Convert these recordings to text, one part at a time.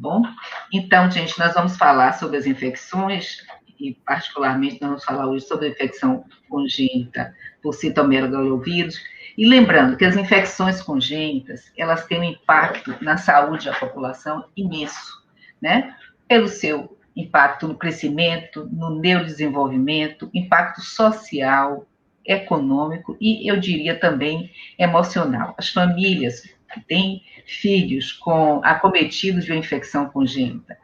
bom? Então, gente, nós vamos falar sobre as infecções, e particularmente nós vamos falar hoje sobre a infecção congênita por citomegalovírus, e lembrando que as infecções congênitas, elas têm um impacto na saúde da população imenso, né? Pelo seu impacto no crescimento, no neurodesenvolvimento, impacto social, econômico e, eu diria, também emocional. As famílias que têm filhos acometidos de uma infecção congênita,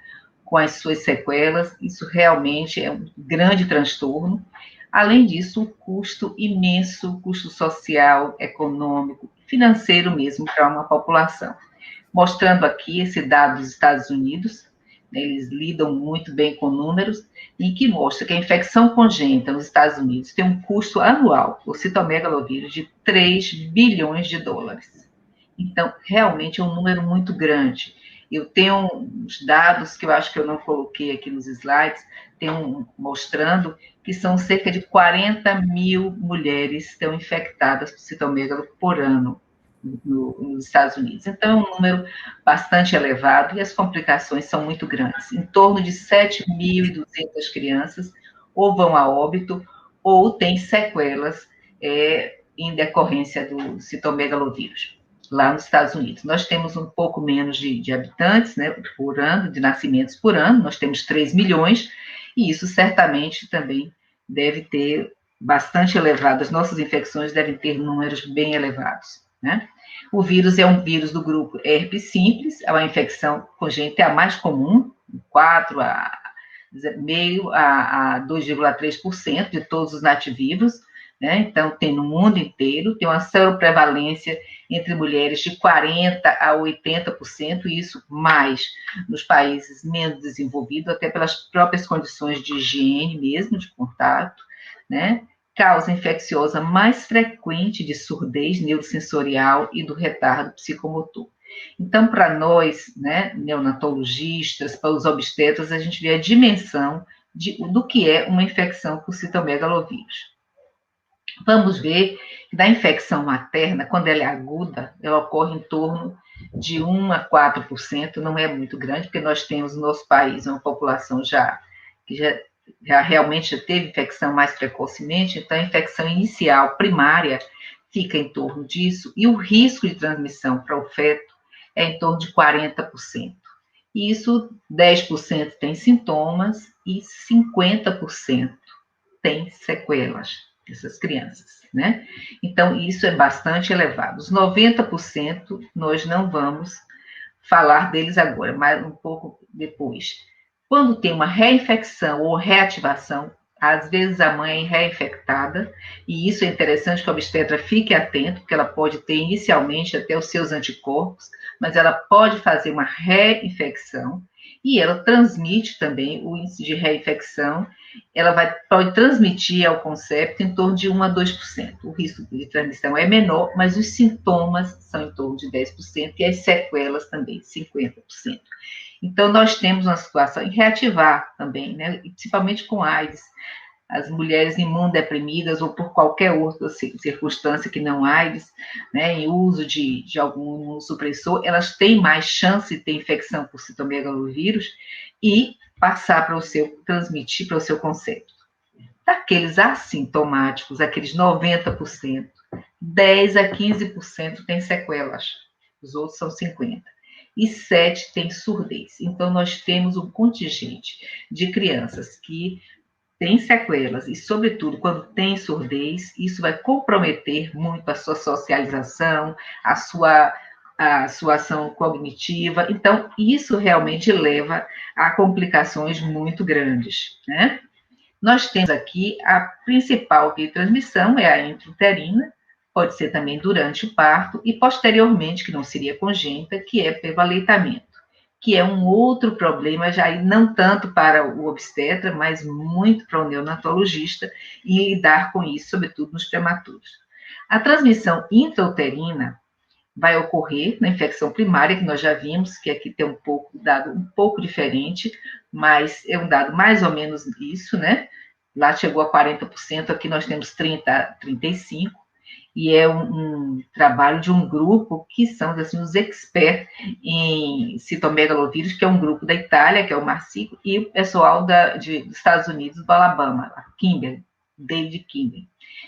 com as suas sequelas, isso realmente é um grande transtorno. Além disso, o custo imenso, custo social, econômico, financeiro mesmo para uma população. Mostrando aqui esse dado dos Estados Unidos, né, eles lidam muito bem com números, e que mostra que a infecção congênita nos Estados Unidos tem um custo anual, por citomegalovírus, de 3 bilhões de dólares. Então, realmente é um número muito grande. Eu tenho uns dados que eu acho que eu não coloquei aqui nos slides, mostrando que são cerca de 40 mil mulheres que estão infectadas por citomegalo por ano nos Estados Unidos. Então, é um número bastante elevado e as complicações são muito grandes. Em torno de 7.200 crianças ou vão a óbito ou têm sequelas em decorrência do citomegalovírus lá nos Estados Unidos. Nós temos um pouco menos de habitantes, né, por ano, de nascimentos por ano, nós temos 3 milhões, e isso certamente também deve ter bastante elevado, as nossas infecções devem ter números bem elevados, né? O vírus é um vírus do grupo herpes simples, é uma infecção congênita, é a mais comum, 4 a 2,3% de todos os nativivos, né? Então, tem no mundo inteiro, tem uma seroprevalência entre mulheres de 40% a 80%, e isso mais nos países menos desenvolvidos, até pelas próprias condições de higiene mesmo, de contato, né? Causa infecciosa mais frequente de surdez neurosensorial e do retardo psicomotor. Então, para nós, né, neonatologistas, para os obstetras, a gente vê a dimensão do que é uma infecção por citomegalovírus. Vamos ver que da infecção materna, quando ela é aguda, ela ocorre em torno de 1 a 4%, não é muito grande, porque nós temos no nosso país uma população que já realmente teve infecção mais precocemente, então a infecção inicial, primária, fica em torno disso, e o risco de transmissão para o feto é em torno de 40%. Isso, 10% tem sintomas e 50% tem sequelas dessas crianças, né? Então, isso é bastante elevado. Os 90% nós não vamos falar deles agora, mas um pouco depois. Quando tem uma reinfecção ou reativação, às vezes a mãe é reinfectada, e isso é interessante que a obstetra fique atento, porque ela pode ter inicialmente até os seus anticorpos, mas ela pode fazer uma reinfecção, e ela transmite também o índice de reinfecção, pode transmitir ao concepto em torno de 1 a 2%. O risco de transmissão é menor, mas os sintomas são em torno de 10%, e as sequelas também, 50%. Então, nós temos uma situação em reativar também, né? Principalmente com AIDS. As mulheres imunodeprimidas ou por qualquer outra circunstância que não AIDS, né, em uso de algum imunossupressor, elas têm mais chance de ter infecção por citomegalovírus e transmitir para o seu concepto. Daqueles assintomáticos, aqueles 90%, 10 a 15% têm sequelas, os outros são 50%. E 7 têm surdez. Então, nós temos um contingente de crianças que têm sequelas, e, sobretudo, quando tem surdez, isso vai comprometer muito a sua socialização, a sua ação cognitiva. Então, isso realmente leva a complicações muito grandes, né? Nós temos aqui a principal via de transmissão, é a intrauterina, pode ser também durante o parto e posteriormente, que não seria congênita, que é pelo aleitamento, que é um outro problema, já não tanto para o obstetra, mas muito para o neonatologista, e lidar com isso, sobretudo nos prematuros. A transmissão intrauterina vai ocorrer na infecção primária, que nós já vimos, que aqui tem dado um pouco diferente, mas é um dado mais ou menos isso, né? Lá chegou a 40%, aqui nós temos 30% a 35%, e é um trabalho de um grupo que são assim, os experts em citomegalovírus, que é um grupo da Itália, que é o Marsico, e o pessoal dos Estados Unidos, do Alabama, a Kimber, David Kimber.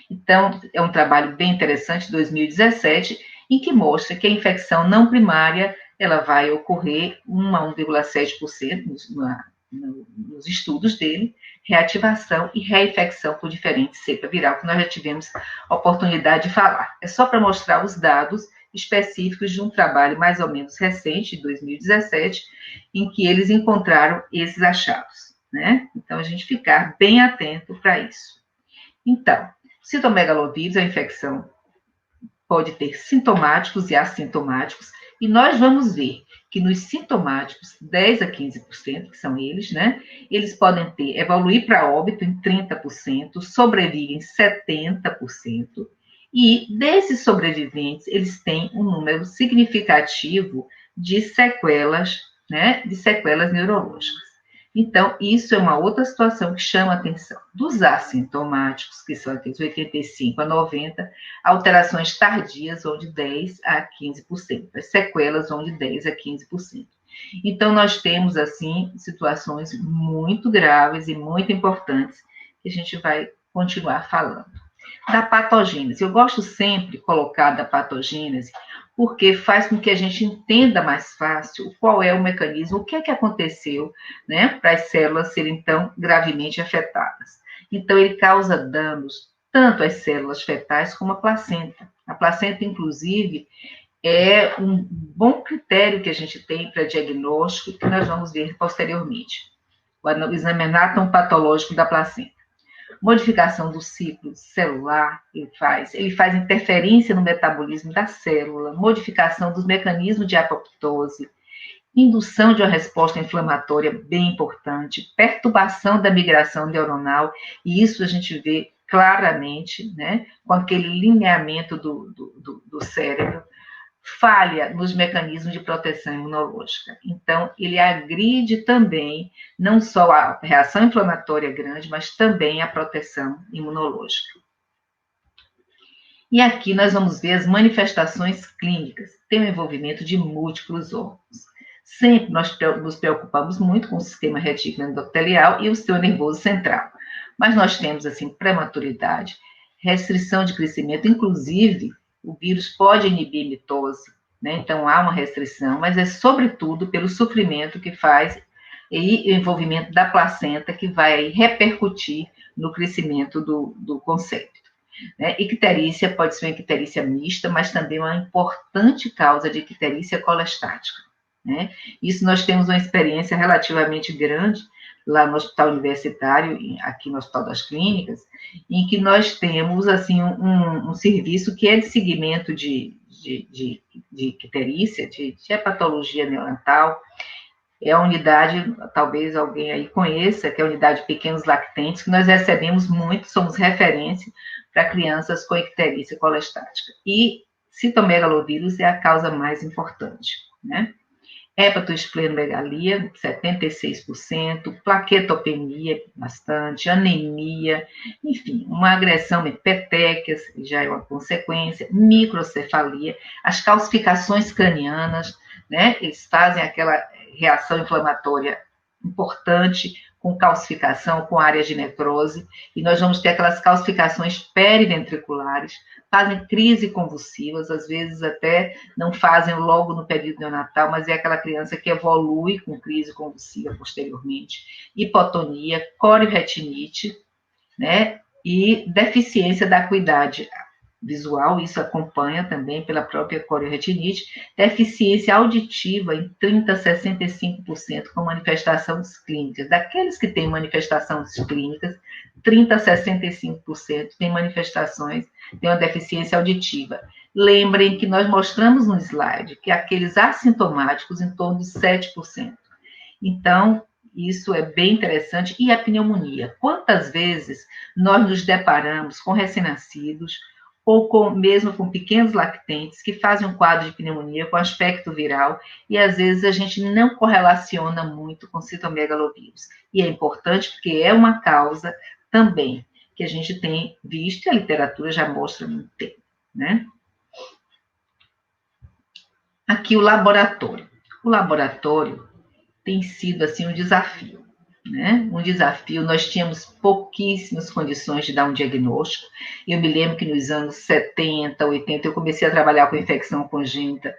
Então, é um trabalho bem interessante, 2017, em que mostra que a infecção não primária ela vai ocorrer 1 a 1,7% nos estudos dele, reativação e reinfecção por diferente cepa viral, que nós já tivemos a oportunidade de falar. É só para mostrar os dados específicos de um trabalho mais ou menos recente, de 2017, em que eles encontraram esses achados, né? Então, a gente ficar bem atento para isso. Então, citomegalovírus, a infecção pode ter sintomáticos e assintomáticos, e nós vamos ver que nos sintomáticos, 10 a 15%, que são eles, né? Eles podem evoluir para óbito em 30%, sobrevivem em 70%, e desses sobreviventes, eles têm um número significativo de sequelas, né? De sequelas neurológicas. Então, isso é uma outra situação que chama a atenção. Dos assintomáticos, que são aqueles 85 a 90%, alterações tardias vão de 10 a 15%, as sequelas vão de 10 a 15%. Então, nós temos, assim, situações muito graves e muito importantes que a gente vai continuar falando. Da patogênese, eu gosto sempre de colocar da patogênese, porque faz com que a gente entenda mais fácil qual é o mecanismo, o que é que aconteceu, né, para as células serem tão gravemente afetadas. Então, ele causa danos tanto às células fetais como à placenta. A placenta, inclusive, é um bom critério que a gente tem para diagnóstico, que nós vamos ver posteriormente. O exame anatomopatológico da placenta. Modificação do ciclo celular, ele faz interferência no metabolismo da célula, modificação dos mecanismos de apoptose, indução de uma resposta inflamatória bem importante, perturbação da migração neuronal, e isso a gente vê claramente, né, com aquele lineamento do cérebro, falha nos mecanismos de proteção imunológica. Então, ele agride também não só a reação inflamatória grande, mas também a proteção imunológica. E aqui nós vamos ver as manifestações clínicas, tem o envolvimento de múltiplos órgãos. Sempre nós nos preocupamos muito com o sistema retículo endotelial e o sistema nervoso central, mas nós temos, assim, prematuridade, restrição de crescimento, inclusive o vírus pode inibir mitose, né? Então há uma restrição, mas é sobretudo pelo sofrimento que faz e o envolvimento da placenta que vai repercutir no crescimento do concepto. Né? Icterícia pode ser uma icterícia mista, mas também uma importante causa de icterícia colestática. Né? Isso nós temos uma experiência relativamente grande lá no Hospital Universitário, aqui no Hospital das Clínicas, em que nós temos assim um serviço que é de segmento de icterícia, de hepatologia neonatal. É a unidade, talvez alguém aí conheça, que é a unidade de pequenos lactentes, que nós recebemos muito, somos referência para crianças com icterícia colestática. E citomegalovírus é a causa mais importante, né? Hepatosplenomegalia, 76%, plaquetopenia, bastante, anemia, enfim, uma agressão em petecas, já é uma consequência, microcefalia, as calcificações cranianas, né? Eles fazem aquela reação inflamatória importante, com calcificação, com áreas de necrose, e nós vamos ter aquelas calcificações periventriculares, fazem crise convulsivas, às vezes até não fazem logo no período neonatal, mas é aquela criança que evolui com crise convulsiva posteriormente, hipotonia, corioretinite, né, e deficiência da acuidade visual, isso acompanha também pela própria corioretinite, deficiência auditiva em 30% a 65% com manifestações clínicas. Daqueles que têm manifestações clínicas, 30% a 65% têm manifestações, têm uma deficiência auditiva. Lembrem que nós mostramos no slide que aqueles assintomáticos em torno de 7%. Então, isso é bem interessante. E a pneumonia? Quantas vezes nós nos deparamos com recém-nascidos ou mesmo com pequenos lactentes que fazem um quadro de pneumonia com aspecto viral e às vezes a gente não correlaciona muito com citomegalovírus. E é importante porque é uma causa também que a gente tem visto e a literatura já mostra há muito tempo. né? Aqui o laboratório. O laboratório tem sido, assim, um desafio, né? Um desafio. Nós tínhamos pouquíssimas condições de dar um diagnóstico. Eu me lembro que nos anos 70, 80, eu comecei a trabalhar com infecção congênita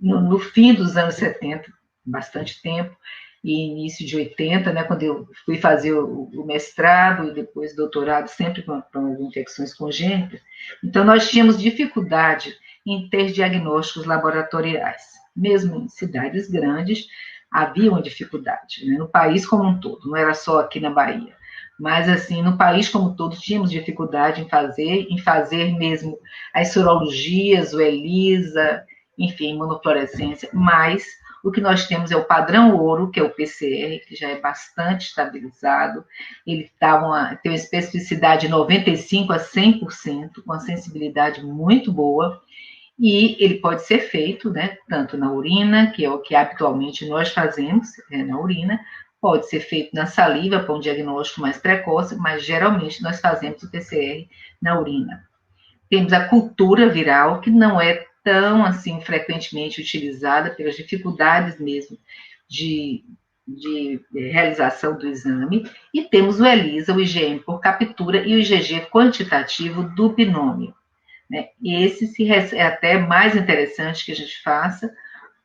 no fim dos anos 70, bastante tempo, e início de 80, né, quando eu fui fazer o mestrado e depois doutorado, sempre com infecções congênitas. Então, nós tínhamos dificuldade em ter diagnósticos laboratoriais. Mesmo em cidades grandes, havia uma dificuldade, né, no país como um todo, não era só aqui na Bahia. Mas, assim, no país como um todo, tínhamos dificuldade em fazer mesmo as sorologias, o ELISA, enfim, imunofluorescência, mas o que nós temos é o padrão ouro, que é o PCR, que já é bastante estabilizado, ele tem uma especificidade de 95% a 100%, com uma sensibilidade muito boa, e ele pode ser feito, né, tanto na urina, que é o que habitualmente nós fazemos, na urina, pode ser feito na saliva para um diagnóstico mais precoce, mas geralmente nós fazemos o PCR na urina. Temos a cultura viral, que não é tão assim frequentemente utilizada pelas dificuldades mesmo de realização do exame, e temos o ELISA, o IgM por captura e o IgG quantitativo do binômio. Né? E esse é até mais interessante que a gente faça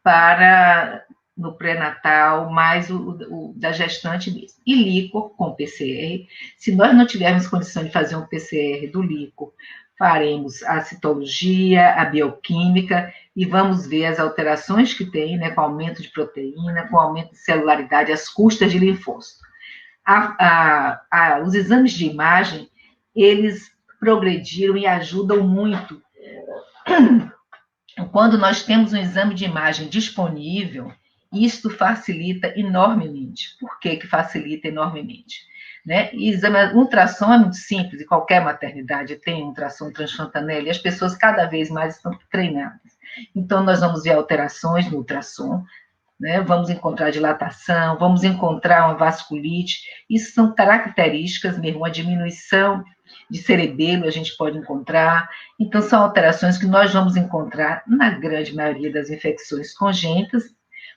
para no pré-natal, mais o da gestante mesmo. E líquor com PCR. Se nós não tivermos condição de fazer um PCR do líquor, faremos a citologia, a bioquímica e vamos ver as alterações que tem, né, com aumento de proteína, com aumento de celularidade, as custas de linfócito. Os exames de imagem, eles progrediram e ajudam muito. Quando nós temos um exame de imagem disponível, isto facilita enormemente. Por que facilita enormemente? Né? E exame, ultrassom é muito simples, e qualquer maternidade tem ultrassom transfontanela, e as pessoas cada vez mais estão treinadas. Então, nós vamos ver alterações no ultrassom, né? Vamos encontrar dilatação, vamos encontrar uma vasculite, isso são características mesmo, uma diminuição de cerebelo a gente pode encontrar, então são alterações que nós vamos encontrar na grande maioria das infecções congênitas,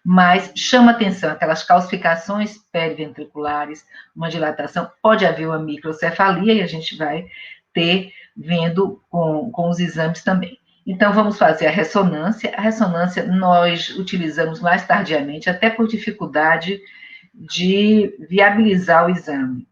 mas chama atenção aquelas calcificações periventriculares, uma dilatação, pode haver uma microcefalia e a gente vai ter vendo com os exames também. Então, vamos fazer a ressonância. A ressonância nós utilizamos mais tardiamente, até por dificuldade de viabilizar o exame,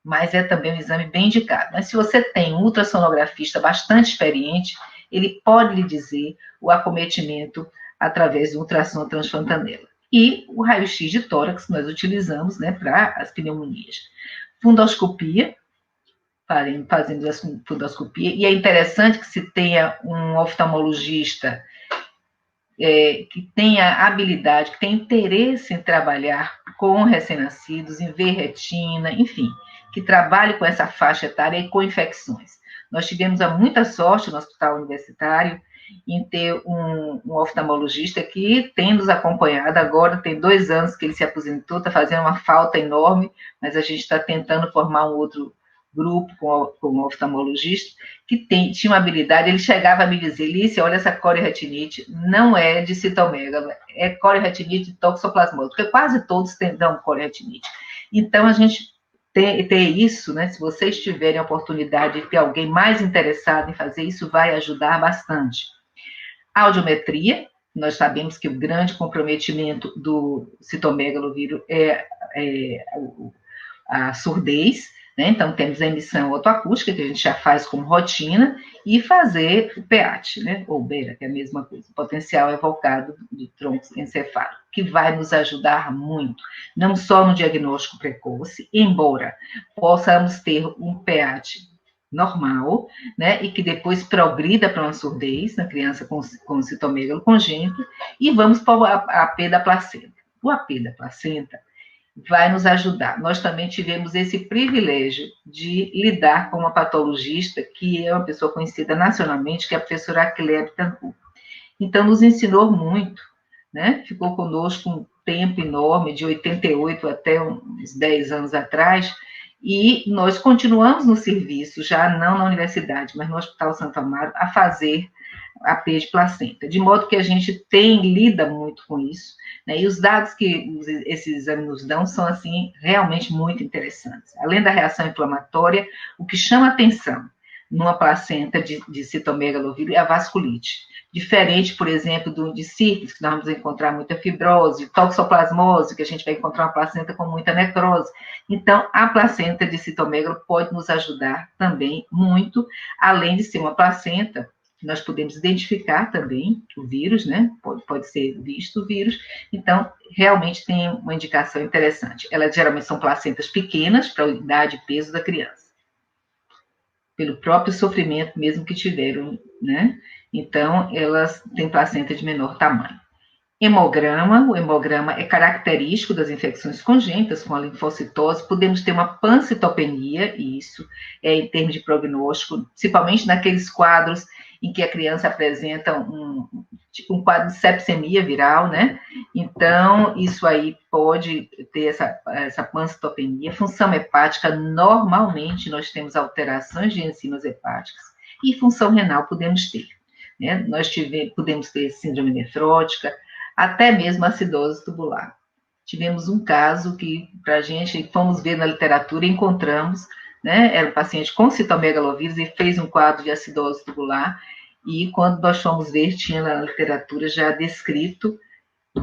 mas é também um exame bem indicado. Mas se você tem um ultrassonografista bastante experiente, ele pode lhe dizer o acometimento através do ultrassom transfontanela. E o raio-x de tórax nós utilizamos, né, para as pneumonias. Fundoscopia, fazendo a fundoscopia, e é interessante que se tenha um oftalmologista que tenha habilidade, que tenha interesse em trabalhar com recém-nascidos, em ver retina, enfim, que trabalhe com essa faixa etária e com infecções. Nós tivemos muita sorte no hospital universitário em ter um oftalmologista que tem nos acompanhado agora, tem 2 anos que ele se aposentou, está fazendo uma falta enorme, mas a gente está tentando formar um outro grupo com um oftalmologista que tinha uma habilidade, ele chegava a me dizer, Lícia, olha essa corioretinite, não é de citomegalo, é corioretinite toxoplasmosa, porque quase todos dão corioretinite. Então, a gente ter isso, né, se vocês tiverem a oportunidade de ter alguém mais interessado em fazer isso, vai ajudar bastante. A audiometria, nós sabemos que o grande comprometimento do citomegalovírus é a surdez, né? Então, temos a emissão otoacústica, que a gente já faz como rotina, e fazer o PEAT, né? Ou BERA, que é a mesma coisa, potencial evocado de tronco encefálico, que vai nos ajudar muito, não só no diagnóstico precoce, embora possamos ter um PEAT normal, né? E que depois progrida para uma surdez na criança com citomegalo congênito, e vamos para o AP da placenta. O AP da placenta vai nos ajudar. Nós também tivemos esse privilégio de lidar com uma patologista que é uma pessoa conhecida nacionalmente, que é a professora Cléia Bittencourt. Então, nos ensinou muito, né? Ficou conosco um tempo enorme, de 88 até uns 10 anos atrás, E nós continuamos no serviço, já não na universidade, mas no Hospital Santo Amaro, a fazer AP de placenta, de modo que a gente lida muito com isso, né? E os dados que esses exames nos dão são, assim, realmente muito interessantes. Além da reação inflamatória, o que chama atenção numa placenta de citomegalovírus é a vasculite. Diferente, por exemplo, de sífilis, que nós vamos encontrar muita fibrose, toxoplasmose, que a gente vai encontrar uma placenta com muita necrose. Então, a placenta de citomegalo pode nos ajudar também muito, além de ser uma placenta, nós podemos identificar também o vírus, né? Pode ser visto o vírus. Então, realmente tem uma indicação interessante. Elas geralmente são placentas pequenas para a idade e peso da criança, pelo próprio sofrimento mesmo que tiveram, né? Então, elas têm placenta de menor tamanho. Hemograma, o hemograma é característico das infecções congênitas com a linfocitose, podemos ter uma pancitopenia, e isso é em termos de prognóstico, principalmente naqueles quadros em que a criança apresenta um quadro de sepsemia viral, né? Então, isso aí pode ter essa pancitopenia. Função hepática, normalmente nós temos alterações de enzimas hepáticas, e função renal podemos ter, né? Podemos ter síndrome nefrótica, até mesmo acidose tubular. Tivemos um caso que, para a gente, fomos ver na literatura e encontramos, né, era um paciente com citomegalovírus e fez um quadro de acidose tubular, e quando nós fomos ver, tinha na literatura já descrito,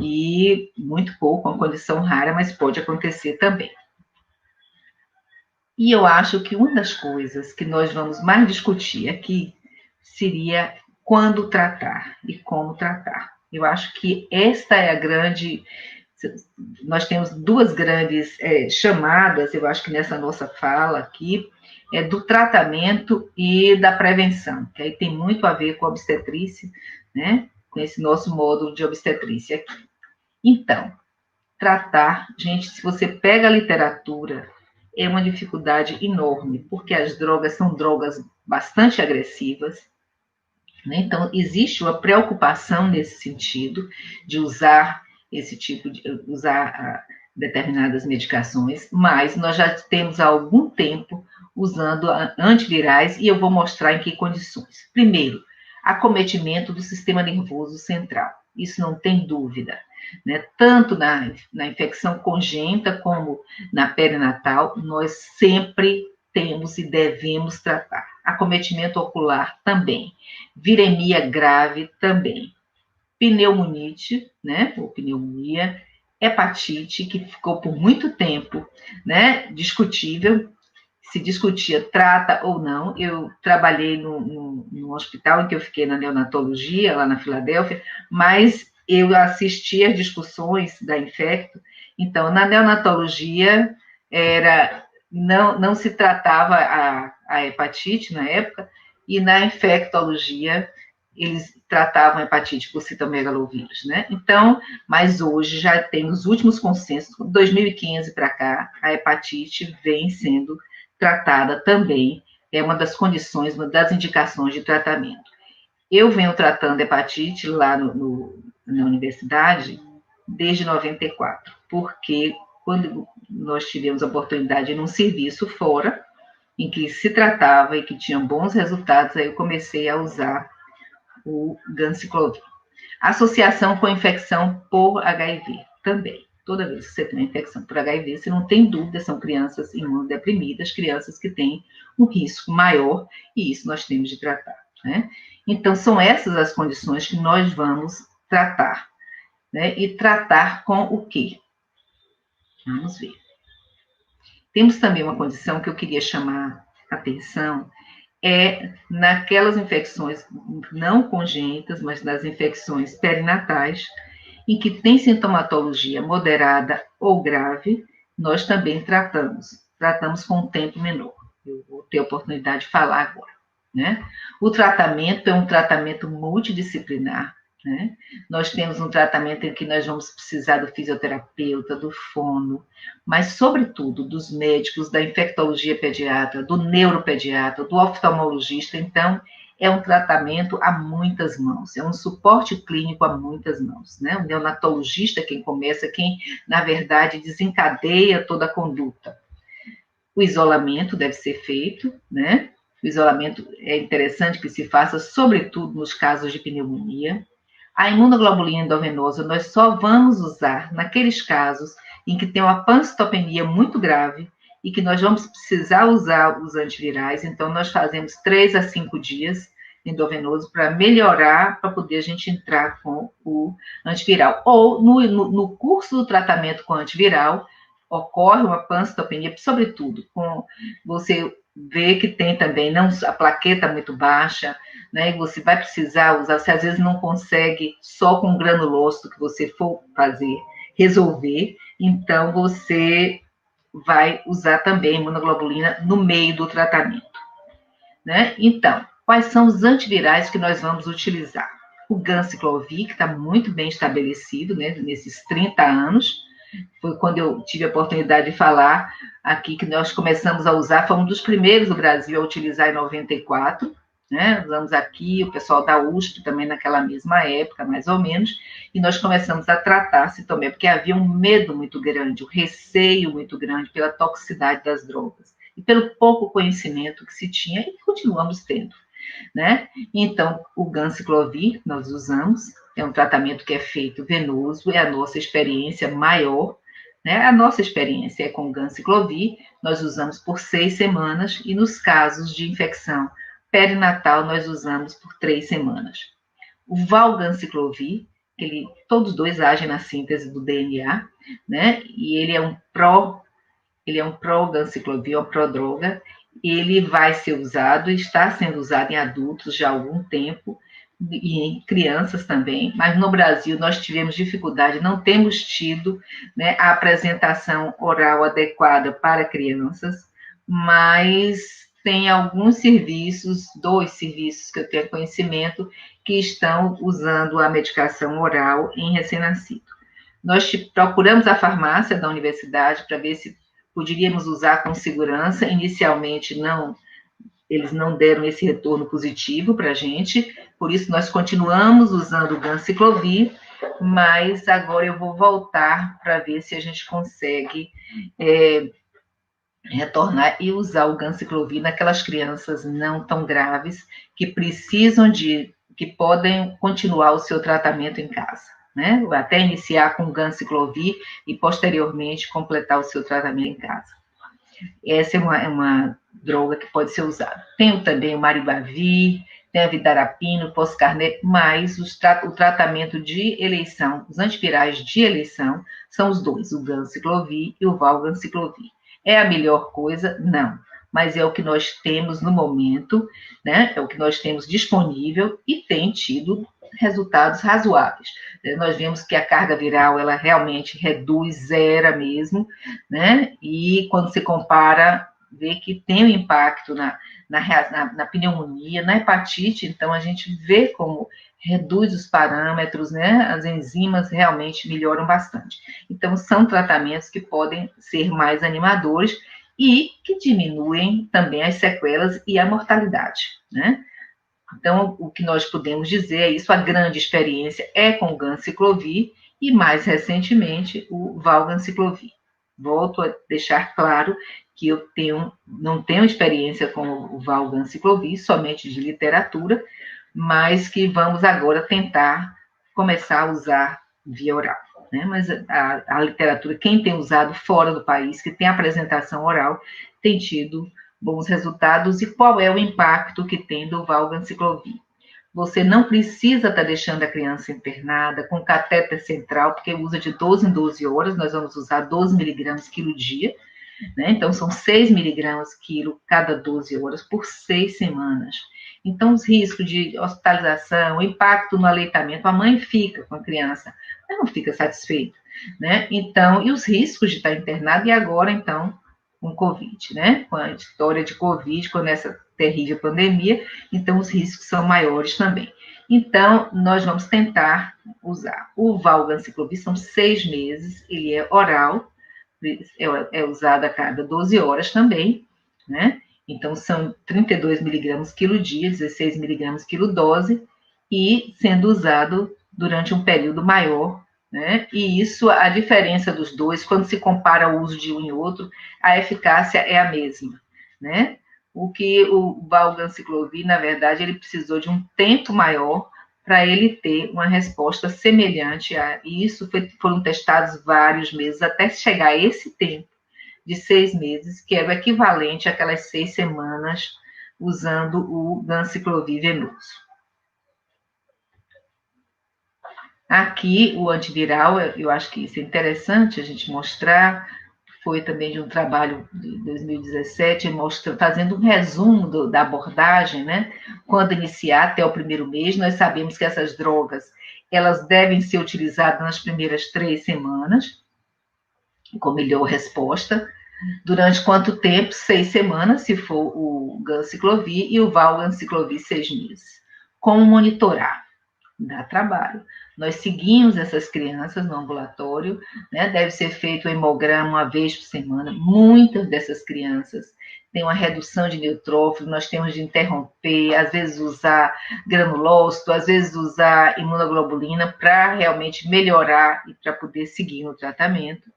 e muito pouco, uma condição rara, mas pode acontecer também. E eu acho que uma das coisas que nós vamos mais discutir aqui seria quando tratar e como tratar. Eu acho que esta é a grande... Nós temos duas grandes chamadas, eu acho que nessa nossa fala aqui, do tratamento e da prevenção, que aí tem muito a ver com a obstetrícia, né? Com esse nosso módulo de obstetrícia aqui. Então, tratar, gente, se você pega a literatura, é uma dificuldade enorme, porque as drogas são drogas bastante agressivas, né? Então, existe uma preocupação nesse sentido, de usar determinadas medicações, mas nós já temos há algum tempo usando antivirais, e eu vou mostrar em que condições. Primeiro, acometimento do sistema nervoso central, isso não tem dúvida, né? Tanto na infecção congênita como na perinatal, nós sempre temos e devemos tratar. Acometimento ocular também, viremia grave também, pneumonite, né, ou pneumonia, hepatite, que ficou por muito tempo, né, discutível, se discutia trata ou não. Eu trabalhei no hospital em que eu fiquei na neonatologia, lá na Filadélfia, mas eu assisti às discussões da Infecto. Então, na neonatologia, não se tratava a hepatite na época, e na infectologia eles tratavam a hepatite por citomegalovírus, né? Então, mas hoje já tem os últimos consensos, 2015 para cá, a hepatite vem sendo tratada também, é uma das condições, uma das indicações de tratamento. Eu venho tratando hepatite lá na universidade desde 94, porque quando nós tivemos a oportunidade de ir num serviço fora, em que se tratava e que tinha bons resultados, aí eu comecei a usar o ganciclovir. Associação com infecção por HIV também. Toda vez que você tem uma infecção por HIV, você não tem dúvida, são crianças imunodeprimidas, crianças que têm um risco maior, e isso nós temos de tratar, né? Então, são essas as condições que nós vamos tratar, né? E tratar com o quê? Vamos ver. Temos também uma condição que eu queria chamar a atenção, naquelas infecções não congênitas, mas nas infecções perinatais, em que tem sintomatologia moderada ou grave, nós também tratamos com um tempo menor. Eu vou ter a oportunidade de falar agora, né? O tratamento é um tratamento multidisciplinar, né? Nós temos um tratamento em que nós vamos precisar do fisioterapeuta, do fono, mas, sobretudo, dos médicos, da infectologia pediatra, do neuropediatra, do oftalmologista. Então, é um tratamento a muitas mãos, é um suporte clínico a muitas mãos, né? O neonatologista, quem começa, quem, na verdade, desencadeia toda a conduta. O isolamento deve ser feito, né? O isolamento é interessante que se faça, sobretudo nos casos de pneumonia. A imunoglobulina endovenosa nós só vamos usar naqueles casos em que tem uma pancitopenia muito grave e que nós vamos precisar usar os antivirais. Então, nós fazemos 3 a 5 dias endovenoso para melhorar, para poder a gente entrar com o antiviral. Ou no curso do tratamento com antiviral, ocorre uma pancitopenia, sobretudo, com você vê que tem também não, a plaqueta muito baixa, né? E você vai precisar usar, você às vezes não consegue só com o granulócito que você for fazer, resolver, então você vai usar também imunoglobulina no meio do tratamento, né? Então, quais são os antivirais que nós vamos utilizar? O Ganciclovir, que está muito bem estabelecido, né, nesses 30 anos, foi quando eu tive a oportunidade de falar aqui que nós começamos a usar, fomos um dos primeiros do Brasil a utilizar em 94, né? Usamos aqui, o pessoal da USP também naquela mesma época, mais ou menos, e nós começamos a tratar sintomas, porque havia um medo muito grande, um receio muito grande pela toxicidade das drogas e pelo pouco conhecimento que se tinha e continuamos tendo, né? Então, o Ganciclovir nós usamos, é um tratamento que é feito venoso, é a nossa experiência maior, né? A nossa experiência é com o Ganciclovir, nós usamos por 6 semanas e nos casos de infecção perinatal nós usamos por 3 semanas. O Valganciclovir, todos dois agem na síntese do DNA, né? E ele é um pró-ganciclovir, uma prodroga. Ele vai ser usado, está sendo usado em adultos já há algum tempo, e em crianças também, mas no Brasil nós tivemos dificuldade, não temos tido, né, a apresentação oral adequada para crianças, mas tem alguns serviços, 2 serviços que eu tenho conhecimento, que estão usando a medicação oral em recém-nascido. Nós procuramos a farmácia da universidade para ver se poderíamos usar com segurança. Inicialmente, não, eles não deram esse retorno positivo para a gente, por isso nós continuamos usando o Ganciclovir, mas agora eu vou voltar para ver se a gente consegue retornar e usar o Ganciclovir naquelas crianças não tão graves que precisam que podem continuar o seu tratamento em casa, né? Até iniciar com o Ganciclovir e posteriormente completar o seu tratamento em casa. Essa é uma droga que pode ser usada. Tem também o Maribavir, tem a Vidarapina, o Poscarnet, mas o tratamento de eleição, os antivirais de eleição, são os dois, o Ganciclovir e o Valganciclovir. É a melhor coisa? Não. Mas é o que nós temos no momento, né? É o que nós temos disponível e tem tido resultados razoáveis. Nós vemos que a carga viral, ela realmente reduz, zera mesmo, né? E quando se compara, vê que tem um impacto na pneumonia, na hepatite, então a gente vê como reduz os parâmetros, né? As enzimas realmente melhoram bastante. Então, são tratamentos que podem ser mais animadores e que diminuem também as sequelas e a mortalidade, né? Então, o que nós podemos dizer é isso, a grande experiência é com o Ganciclovir e, mais recentemente, o Valganciclovir. Volto a deixar claro que eu não tenho experiência com o Valganciclovir, somente de literatura, mas que vamos agora tentar começar a usar via oral, né? Mas a literatura, quem tem usado fora do país, que tem apresentação oral, tem tido bons resultados. E qual é o impacto que tem do Valganciclovir? Você não precisa estar deixando a criança internada com catéter central, porque usa de 12 em 12 horas, nós vamos usar 12 miligramas quilo dia, né? Então, são 6 miligramas quilo cada 12 horas por 6 semanas. Então, os riscos de hospitalização, o impacto no aleitamento, a mãe fica com a criança, mas não fica satisfeita, né? Então, e os riscos de estar internada, e agora, então, com Covid, né? Com a história de Covid, com essa terrível pandemia, então os riscos são maiores também. Então, nós vamos tentar usar o Valganciclovir, são 6 meses, ele é oral, é usado a cada 12 horas também, né? Então, são 32 miligramas quilo dia, 16 miligramas quilo dose, e sendo usado durante um período maior, né? E isso, a diferença dos dois, quando se compara o uso de um e outro, a eficácia é a mesma, né? O que o valganciclovir, na verdade, ele precisou de um tempo maior para ele ter uma resposta semelhante a isso. Foram testados vários meses até chegar a esse tempo de 6 meses, que era o equivalente àquelas 6 semanas usando o ganciclovir venoso. Aqui, o antiviral, eu acho que isso é interessante a gente mostrar, foi também de um trabalho de 2017, fazendo um resumo da abordagem, né? Quando iniciar, até o primeiro mês, nós sabemos que essas drogas, elas devem ser utilizadas nas primeiras 3 semanas, com melhor resposta. Durante quanto tempo? 6 semanas, se for o ganciclovir, e o valganciclovir 6 meses. Como monitorar? Dá trabalho. Nós seguimos essas crianças no ambulatório, né? Deve ser feito o hemograma uma vez por semana. Muitas dessas crianças têm uma redução de neutrófilos, nós temos de interromper, às vezes usar granulócito, às vezes usar imunoglobulina para realmente melhorar e para poder seguir no tratamento.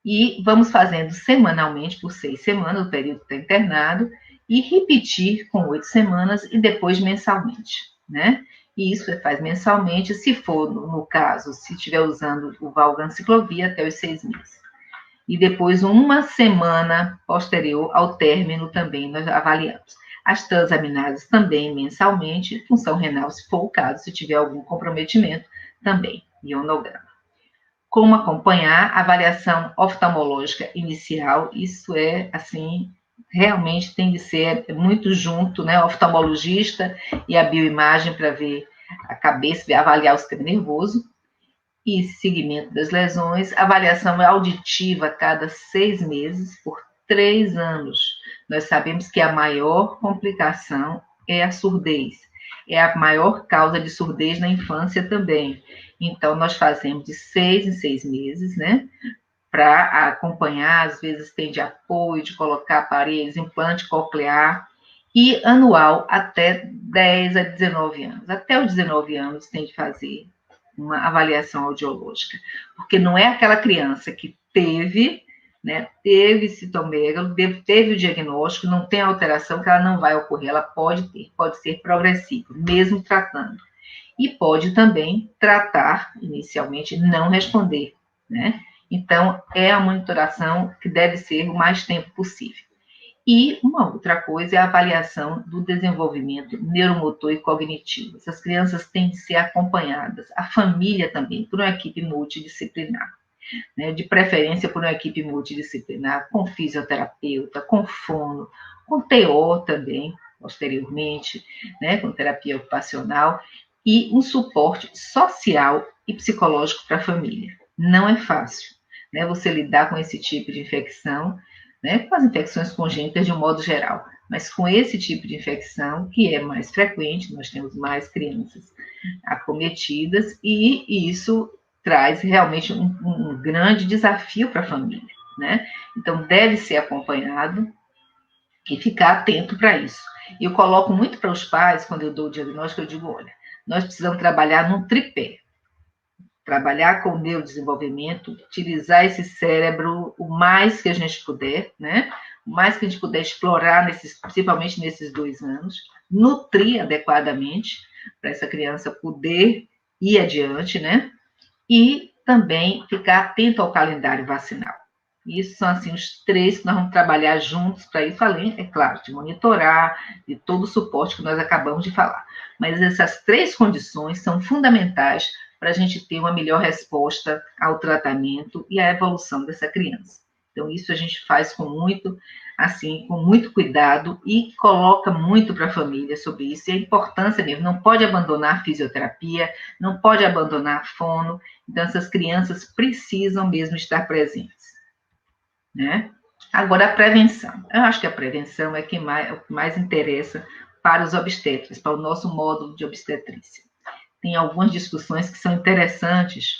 E vamos fazendo semanalmente, por 6 semanas, o período está internado, e repetir com 8 semanas e depois mensalmente, né? E isso faz mensalmente, se for, no caso, se estiver usando o valganciclovir até os 6 meses. E depois, uma semana posterior ao término, também nós avaliamos. As transaminases também mensalmente, função renal, se for o caso, se tiver algum comprometimento, também, ionograma. Como acompanhar a avaliação oftalmológica inicial, isso é, assim, realmente tem de ser muito junto, né, o oftalmologista e a bioimagem para ver a cabeça, avaliar o sistema nervoso, e seguimento das lesões, avaliação auditiva a cada 6 meses, por 3 anos. Nós sabemos que a maior complicação é a surdez, é a maior causa de surdez na infância também. Então, nós fazemos de 6 em 6 meses, né? Para acompanhar, às vezes tem de apoio, de colocar aparelhos, implante coclear, e anual até 10 a 19 anos. Até os 19 anos tem de fazer uma avaliação audiológica, porque não é aquela criança que teve, né, teve citomegalo, teve o diagnóstico, não tem alteração, que ela não vai ocorrer, ela pode ter, pode ser progressivo, mesmo tratando. E pode também tratar, inicialmente, não responder, né? Então, é a monitoração que deve ser o mais tempo possível. E uma outra coisa é a avaliação do desenvolvimento neuromotor e cognitivo. Essas crianças têm de ser acompanhadas, a família também, por uma equipe multidisciplinar, né? De preferência por uma equipe multidisciplinar, com fisioterapeuta, com fono, com TO também, posteriormente, né? Com terapia ocupacional, e um suporte social e psicológico para a família. Não é fácil, né? Você lidar com esse tipo de infecção, né, com as infecções congênitas de um modo geral, mas com esse tipo de infecção, que é mais frequente, nós temos mais crianças acometidas, e isso traz realmente um grande desafio para a família, né? Então, deve ser acompanhado e ficar atento para isso. Eu coloco muito para os pais, quando eu dou o diagnóstico, eu digo, olha, nós precisamos trabalhar num tripé, trabalhar com o neurodesenvolvimento, utilizar esse cérebro o mais que a gente puder, né? O mais que a gente puder explorar, principalmente nesses 2 anos, nutrir adequadamente para essa criança poder ir adiante, né? E também ficar atento ao calendário vacinal. Isso são, assim, os 3 que nós vamos trabalhar juntos para isso, além, é claro, de monitorar, de todo o suporte que nós acabamos de falar. Mas essas 3 condições são fundamentais para a gente ter uma melhor resposta ao tratamento e à evolução dessa criança. Então, isso a gente faz com muito cuidado e coloca muito para a família sobre isso. E a importância mesmo, não pode abandonar a fisioterapia, não pode abandonar a fono. Então, essas crianças precisam mesmo estar presentes, né? Agora, a prevenção. Eu acho que a prevenção é o que mais interessa para os obstetras, para o nosso módulo de obstetrícia. Tem algumas discussões que são interessantes.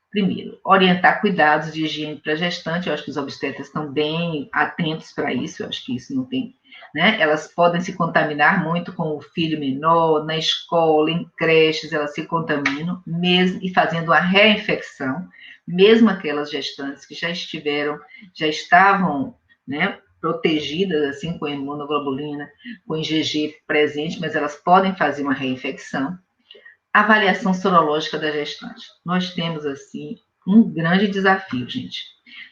Primeiro, orientar cuidados de higiene para gestante. Eu acho que os obstetras estão bem atentos para isso. Eu acho que isso não tem né? Elas podem se contaminar muito com o filho menor, na escola, em creches, elas se contaminam, mesmo e fazendo a reinfecção, mesmo aquelas gestantes que já estavam, né, protegidas assim com imunoglobulina, com IgG presente, mas elas podem fazer uma reinfecção. Avaliação sorológica da gestante. Nós temos assim um grande desafio, gente.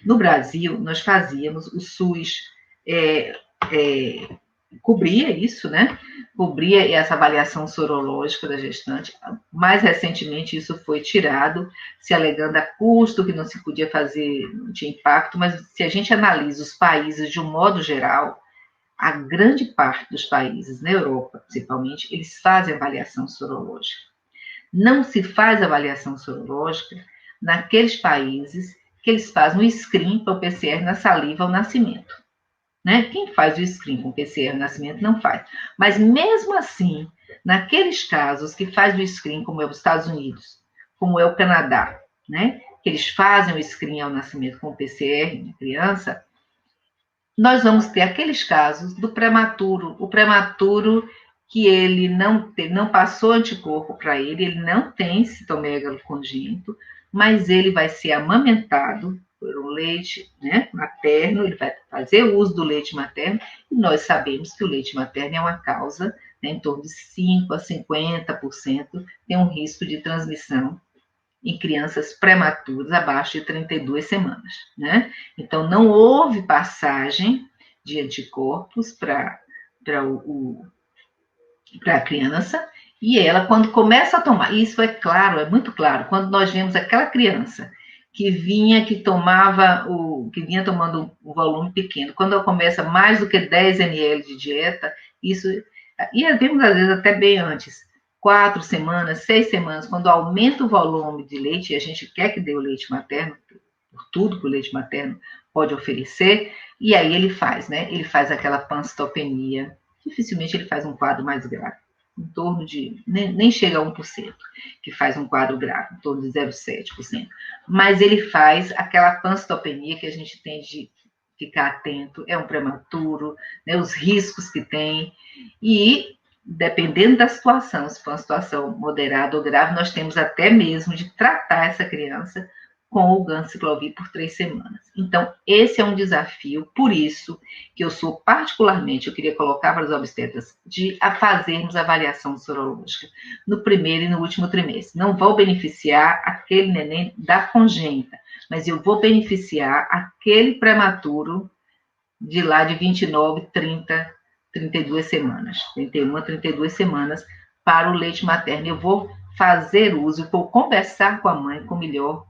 No Brasil, nós fazíamos o SUS cobria isso, né? Cobria essa avaliação sorológica da gestante. Mais recentemente, isso foi tirado, se alegando a custo, que não se podia fazer, não tinha impacto, mas se a gente analisa os países de um modo geral, a grande parte dos países, na Europa principalmente, eles fazem avaliação sorológica. Não se faz avaliação sorológica naqueles países que eles fazem o screen para o PCR na saliva ao nascimento. Né? Quem faz o screen com PCR no nascimento não faz. Mas mesmo assim, naqueles casos que faz o screen, como é os Estados Unidos, como é o Canadá, né? Que eles fazem o screen ao nascimento com PCR de criança, nós vamos ter aqueles casos do prematuro, o prematuro que ele não passou anticorpo para ele não tem citomegalo congênito, mas ele vai ser amamentado por um leite, né, materno, ele vai fazer uso do leite materno, e nós sabemos que o leite materno é uma causa, né, em torno de 5% a 50%, tem um risco de transmissão em crianças prematuras abaixo de 32 semanas, né? Então, não houve passagem de anticorpos para a criança, e ela, quando começa a tomar, isso é claro, é muito claro, quando nós vemos aquela criança que vinha tomando um volume pequeno, quando ela começa mais do que 10 ml de dieta, isso, e vemos às vezes até bem antes, 4 semanas, 6 semanas, quando aumenta o volume de leite, e a gente quer que dê o leite materno, por tudo que o leite materno pode oferecer, e aí ele faz, né? Ele faz aquela pancitopenia, dificilmente ele faz um quadro mais grave, em torno de, nem chega a 1%, que faz um quadro grave, em torno de 0,7%. Mas ele faz aquela pancitopenia que a gente tem de ficar atento, é um prematuro, né, os riscos que tem, e dependendo da situação, se for uma situação moderada ou grave, nós temos até mesmo de tratar essa criança com o ganciclovir por 3 semanas. Então, esse é um desafio, por isso que eu sou particularmente, eu queria colocar para os obstetras, de fazermos avaliação sorológica no primeiro e no último trimestre. Não vou beneficiar aquele neném da congênita, mas eu vou beneficiar aquele prematuro de lá de 29, 30, 32 semanas, 31, 32 semanas para o leite materno. Eu vou fazer uso, vou conversar com a mãe com melhor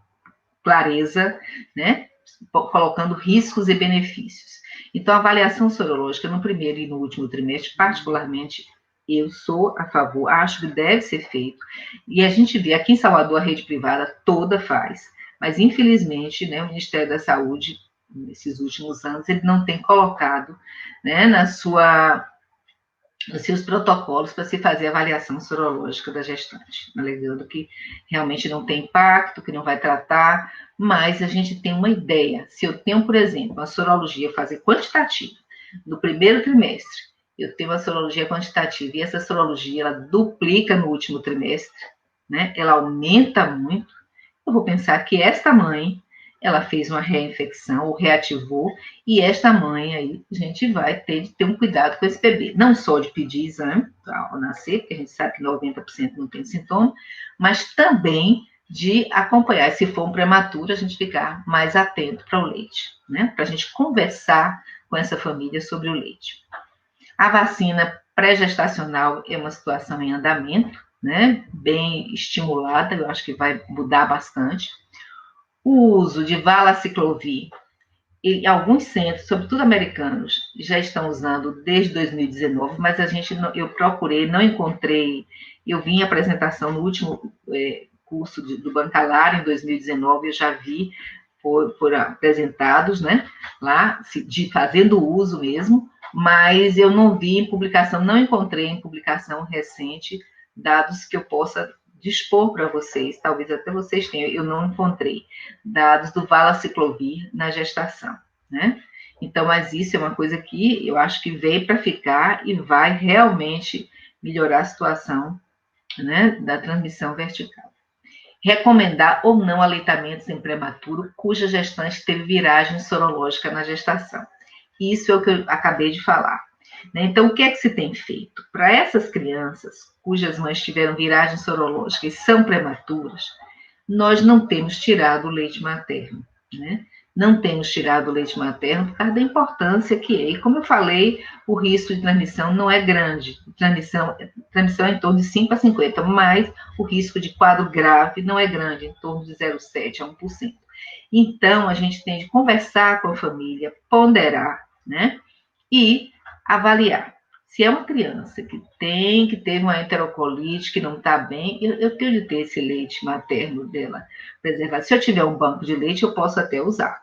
clareza, né? Colocando riscos e benefícios. Então, a avaliação sorológica no primeiro e no último trimestre, particularmente, eu sou a favor, acho que deve ser feito. E a gente vê aqui em Salvador, a rede privada toda faz, mas infelizmente, né, o Ministério da Saúde, nesses últimos anos, ele não tem colocado, né, nos seus protocolos para se fazer avaliação sorológica da gestante, alegando que realmente não tem impacto, que não vai tratar, mas a gente tem uma ideia. Se eu tenho, por exemplo, uma sorologia fazer quantitativa no primeiro trimestre, eu tenho uma sorologia quantitativa e essa sorologia ela duplica no último trimestre, né? Ela aumenta muito, eu vou pensar que esta mãe ela fez uma reinfecção ou reativou, e esta mãe aí, a gente vai ter de ter um cuidado com esse bebê. Não só de pedir exame ao nascer, porque a gente sabe que 90% não tem sintoma, mas também de acompanhar. Se for um prematuro, a gente ficar mais atento para o leite, né? Para a gente conversar com essa família sobre o leite. A vacina pré-gestacional é uma situação em andamento, né? Bem estimulada, eu acho que vai mudar bastante. O uso de valaciclovir, em alguns centros, sobretudo americanos, já estão usando desde 2019, mas eu procurei, não encontrei. Eu vi a apresentação no último curso do Bancalar, em 2019, eu já vi por apresentados, né, lá, fazendo uso mesmo, mas eu não vi em publicação, não encontrei em publicação recente dados que eu possa dispor para vocês, talvez até vocês tenham, eu não encontrei dados do valaciclovir na gestação, né? Então, mas isso é uma coisa que eu acho que veio para ficar e vai realmente melhorar a situação, né, da transmissão vertical. Recomendar ou não aleitamentos em prematuro cuja gestante teve viragem sorológica na gestação. Isso é o que eu acabei de falar. Então, o que é que se tem feito? Para essas crianças cujas mães tiveram viragem sorológica e são prematuras, nós não temos tirado o leite materno, né? Não temos tirado o leite materno por causa da importância que é. E como eu falei, o risco de transmissão não é grande. Transmissão é em torno de 5 a 50, mas o risco de quadro grave não é grande, em torno de 0,7 a 1%. Então, a gente tem de conversar com a família, ponderar, né? E avaliar. Se é uma criança que teve uma enterocolite, que não está bem, eu tenho de ter esse leite materno dela preservado. Se eu tiver um banco de leite, eu posso até usar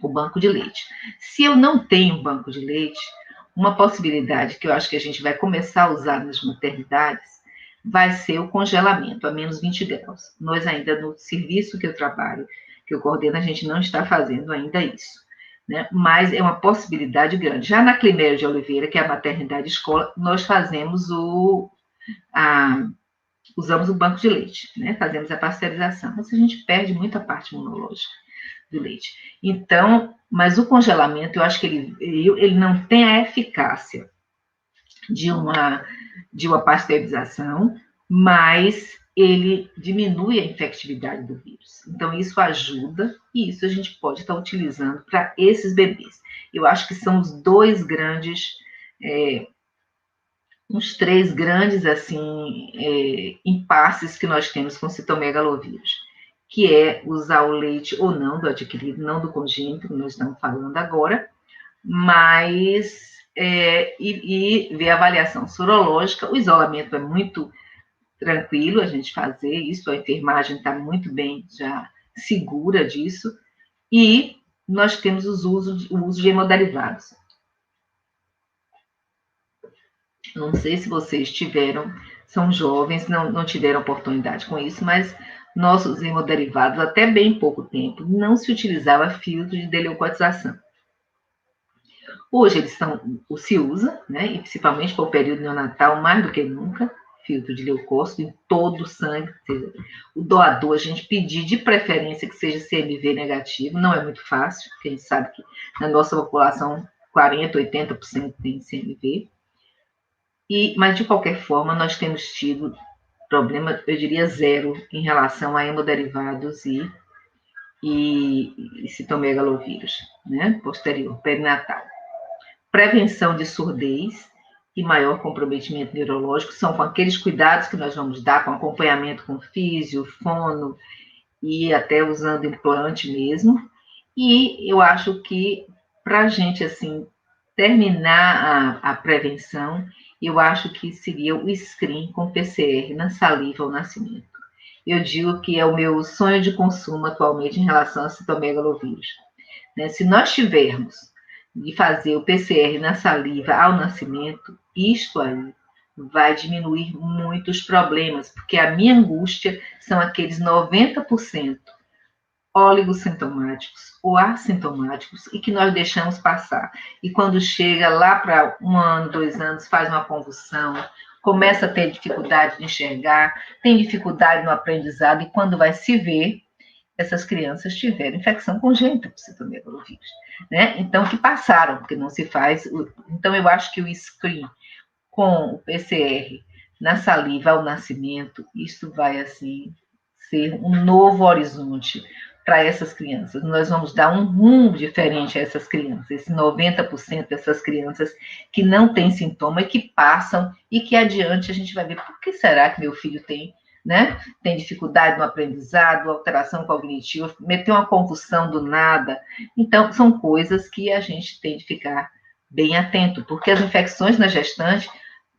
o banco de leite. Se eu não tenho banco de leite, uma possibilidade que eu acho que a gente vai começar a usar nas maternidades vai ser o congelamento a menos 20 graus. Nós ainda no serviço que eu trabalho, que eu coordeno, a gente não está fazendo ainda isso. Né? Mas é uma possibilidade grande. Já na Climério de Oliveira, que é a maternidade escola, nós fazemos usamos o banco de leite, né? Fazemos a pasteurização, mas a gente perde muita parte imunológica do leite. Então, mas o congelamento, eu acho que ele não tem a eficácia de uma pasteurização, mas ele diminui a infectividade do vírus. Então, isso ajuda e isso a gente pode estar utilizando para esses bebês. Eu acho que são os dois grandes, uns três grandes, assim, impasses que nós temos com citomegalovírus, que é usar o leite ou não do adquirido, não do congênito, que nós estamos falando agora, mas e ver a avaliação sorológica. O isolamento é muito tranquilo a gente fazer isso, a enfermagem está muito bem já segura disso, e nós temos o uso de hemoderivados. Não sei se vocês são jovens, não tiveram oportunidade com isso, mas nossos hemoderivados, até bem pouco tempo, não se utilizava filtro de deleucotização. Hoje se usa, né, e principalmente para o período neonatal, mais do que nunca, filtro de leucócito em todo o sangue. O doador, a gente pedir de preferência que seja CMV negativo, não é muito fácil, porque a gente sabe que na nossa população 40%, 80% tem CMV. Mas, de qualquer forma, nós temos tido problema, eu diria zero, em relação a hemoderivados e citomegalovírus, né, posterior, perinatal. Prevenção de surdez e maior comprometimento neurológico são com aqueles cuidados que nós vamos dar, com acompanhamento com físio, fono e até usando implante mesmo. E eu acho que para a gente, assim, terminar a prevenção, eu acho que seria o screen com PCR na saliva ao nascimento. Eu digo que é o meu sonho de consumo atualmente em relação a citomegalovírus. Né? Se nós tivermos de fazer o PCR na saliva ao nascimento, isto aí vai diminuir muitos problemas, porque a minha angústia são aqueles 90% oligossintomáticos ou assintomáticos e que nós deixamos passar. E quando chega lá para 1 ano, 2 anos, faz uma convulsão, começa a ter dificuldade de enxergar, tem dificuldade no aprendizado e quando vai se ver, essas crianças tiveram infecção congênita por citomegalovírus, né? Então, que passaram, porque não se faz. Então, eu acho que o screen com o PCR na saliva ao nascimento, isso vai, assim, ser um novo horizonte para essas crianças. Nós vamos dar um rumo diferente a essas crianças, esse 90% dessas crianças que não têm sintoma e que passam e que adiante a gente vai ver por que será que meu filho tem, né? Tem dificuldade no aprendizado, alteração cognitiva, meteu uma convulsão do nada. Então, são coisas que a gente tem de ficar bem atento, porque as infecções na gestante,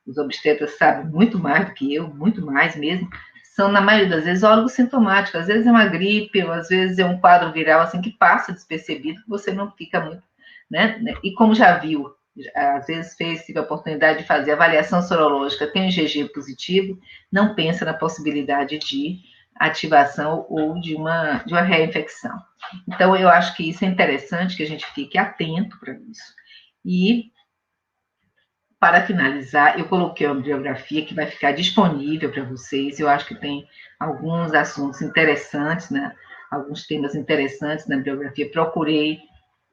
os obstetras sabem muito mais do que eu, muito mais mesmo, são, na maioria das vezes, oligossintomáticas. Às vezes é uma gripe, ou às vezes é um quadro viral, assim, que passa despercebido, que você não fica muito, né? E como já viu, às vezes tive a oportunidade de fazer avaliação sorológica, tem um IgG positivo, não pensa na possibilidade de ativação ou de uma reinfecção. Então, eu acho que isso é interessante, que a gente fique atento para isso. E, para finalizar, eu coloquei uma bibliografia que vai ficar disponível para vocês. Eu acho que tem alguns assuntos interessantes, né? Alguns temas interessantes na bibliografia. Procurei.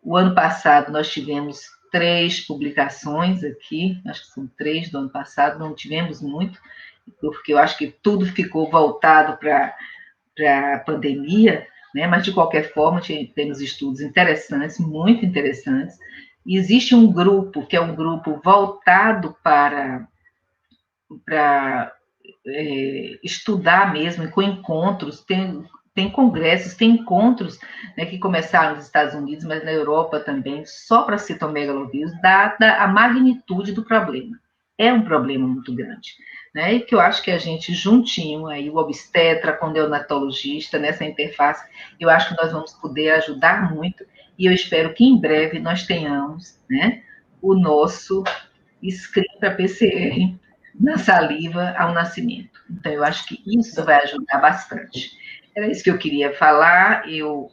O ano passado nós tivemos 3 publicações aqui, acho que são 3 do ano passado, não tivemos muito, porque eu acho que tudo ficou voltado para a pandemia, né? Mas de qualquer forma temos estudos interessantes, muito interessantes. E existe um grupo que é um grupo voltado para estudar mesmo, com encontros, tem congressos, tem encontros, né, que começaram nos Estados Unidos, mas na Europa também, só para citomegalovírus, dada a magnitude do problema. É um problema muito grande, né, e que eu acho que a gente juntinho, aí, o obstetra com o neonatologista, nessa interface, eu acho que nós vamos poder ajudar muito, e eu espero que em breve nós tenhamos, né, o nosso screen para PCR na saliva ao nascimento. Então, eu acho que isso vai ajudar bastante. Era isso que eu queria falar. Eu